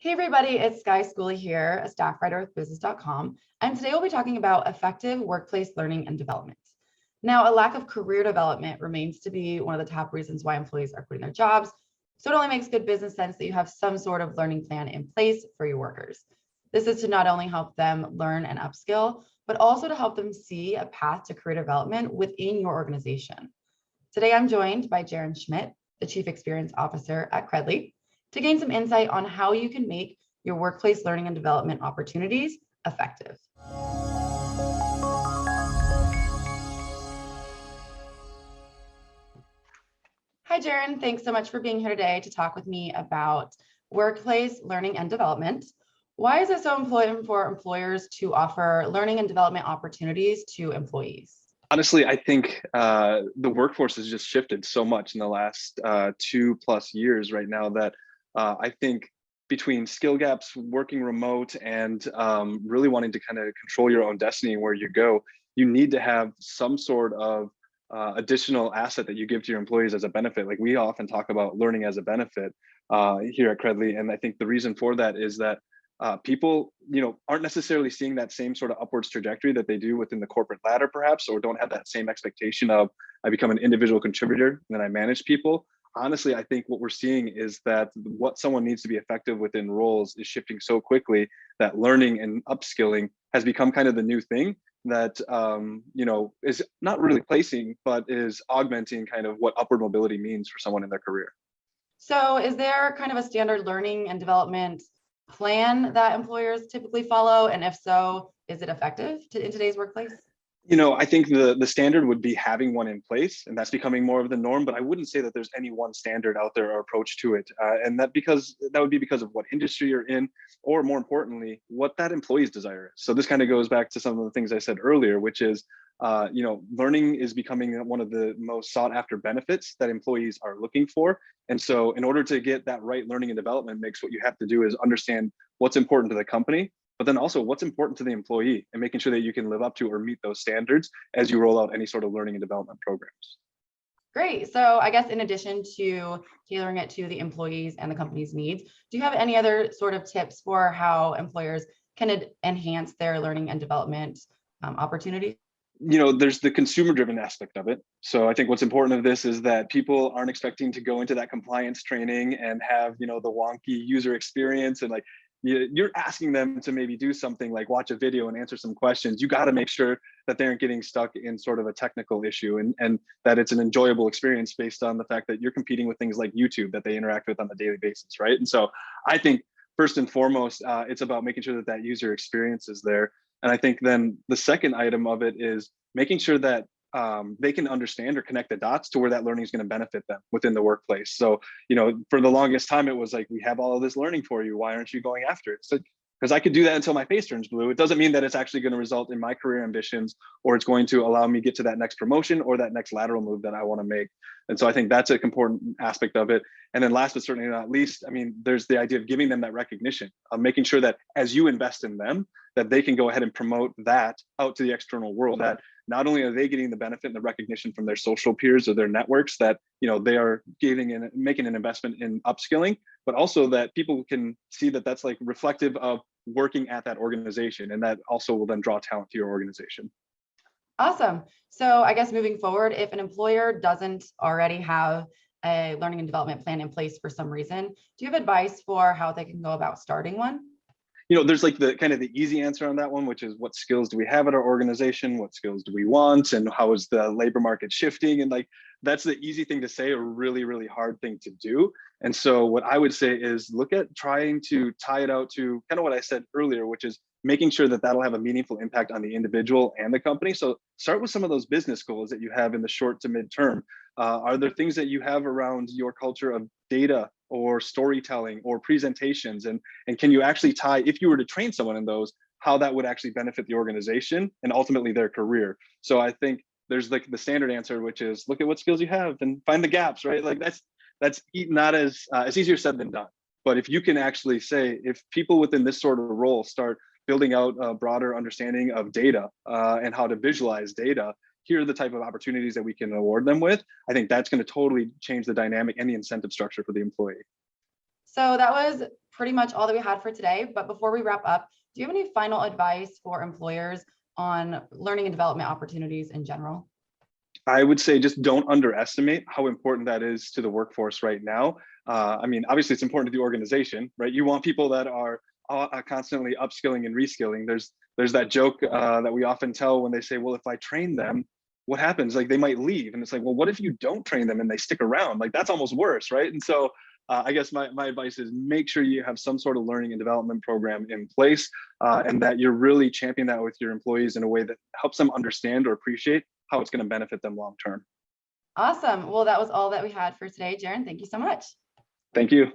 Hey everybody, it's Skye Schooley here, a staff writer with business.com, and today we'll be talking about effective workplace learning and development. Now, a lack of career development remains to be one of the top reasons why employees are quitting their jobs, so it only makes good business sense that you have some sort of learning plan in place for your workers. This is to not only help them learn and upskill, but also to help them see a path to career development within your organization. Today, I'm joined by Jarin Schmidt, the Chief Experience Officer at Credly, to gain some insight on how you can make your workplace learning and development opportunities effective. Hi, Jarin. Thanks so much for being here today to talk with me about workplace learning and development. Why is it so important for employers to offer learning and development opportunities to employees? Honestly, I think the workforce has just shifted so much in the last 2+ years right now that I think between skill gaps, working remote, and really wanting to kind of control your own destiny and where you go, you need to have some sort of additional asset that you give to your employees as a benefit. Like we often talk about learning as a benefit here at Credly, and I think the reason for that is that people, aren't necessarily seeing that same sort of upwards trajectory that they do within the corporate ladder, perhaps, or don't have that same expectation of I become an individual contributor and then I manage people. Honestly, I think what we're seeing is that what someone needs to be effective within roles is shifting so quickly that learning and upskilling has become kind of the new thing that is not really replacing, but is augmenting kind of what upward mobility means for someone in their career. So is there kind of a standard learning and development plan that employers typically follow? And if so, is it effective in today's workplace? I think the standard would be having one in place, and that's becoming more of the norm. But I wouldn't say that there's any one standard out there or approach to it, and that would be because of what industry you're in, or more importantly, what that employee's desire is. So this kind of goes back to some of the things I said earlier, which is, learning is becoming one of the most sought after benefits that employees are looking for. And so, in order to get that right learning and development mix, what you have to do is understand what's important to the company, but then also what's important to the employee and making sure that you can live up to or meet those standards as you roll out any sort of learning and development programs. Great. So I guess in addition to tailoring it to the employees and the company's needs, do you have any other sort of tips for how employers can enhance their learning and development opportunities? There's the consumer driven aspect of it. So I think what's important of this is that people aren't expecting to go into that compliance training and have, the wonky user experience and like, you're asking them to maybe do something like watch a video and answer some questions. You got to make sure that they aren't getting stuck in sort of a technical issue and that it's an enjoyable experience based on the fact that you're competing with things like YouTube that they interact with on a daily basis, right? And so I think first and foremost, it's about making sure that user experience is there. And I think then the second item of it is making sure that they can understand or connect the dots to where that learning is going to benefit them within the workplace. So, for the longest time, it was like, we have all of this learning for you. Why aren't you going after it? So, because I could do that until my face turns blue. It doesn't mean that it's actually going to result in my career ambitions, or it's going to allow me to get to that next promotion or that next lateral move that I want to make. And so I think that's an important aspect of it. And then last but certainly not least, there's the idea of giving them that recognition, of making sure that as you invest in them, that they can go ahead and promote that out to the external world, that not only are they getting the benefit and the recognition from their social peers or their networks that they are making an investment in upskilling, but also that people can see that that's like reflective of working at that organization, and that also will then draw talent to your organization. Awesome. So I guess moving forward, if an employer doesn't already have a learning and development plan in place for some reason, do you have advice for how they can go about starting one? There's like the kind of the easy answer on that one, which is what skills do we have at our organization? What skills do we want? And how is the labor market shifting? And like, that's the easy thing to say, a really, really hard thing to do. And so what I would say is look at trying to tie it out to kind of what I said earlier, which is making sure that that'll have a meaningful impact on the individual and the company. So start with some of those business goals that you have in the short to midterm. Are there things that you have around your culture of data or storytelling or presentations? And can you actually tie, if you were to train someone in those, how that would actually benefit the organization and ultimately their career? So I think there's like the standard answer, which is look at what skills you have and find the gaps, right? Like that's not as it's easier said than done. But if you can actually say, if people within this sort of role start building out a broader understanding of data and how to visualize data, here are the type of opportunities that we can award them with. I think that's going to totally change the dynamic and the incentive structure for the employee. So that was pretty much all that we had for today. But before we wrap up, do you have any final advice for employers on learning and development opportunities in general? I would say just don't underestimate how important that is to the workforce right now. I mean, obviously it's important to the organization, right? You want people that are constantly upskilling and reskilling. There's that joke that we often tell when they say, well, if I train them, what happens? Like they might leave. And it's like, well, what if you don't train them and they stick around? Like that's almost worse, right? And so I guess my advice is make sure you have some sort of learning and development program in place and that you're really championing that with your employees in a way that helps them understand or appreciate how it's going to benefit them long term. Awesome. Well, that was all that we had for today, Jarin. Thank you so much. Thank you.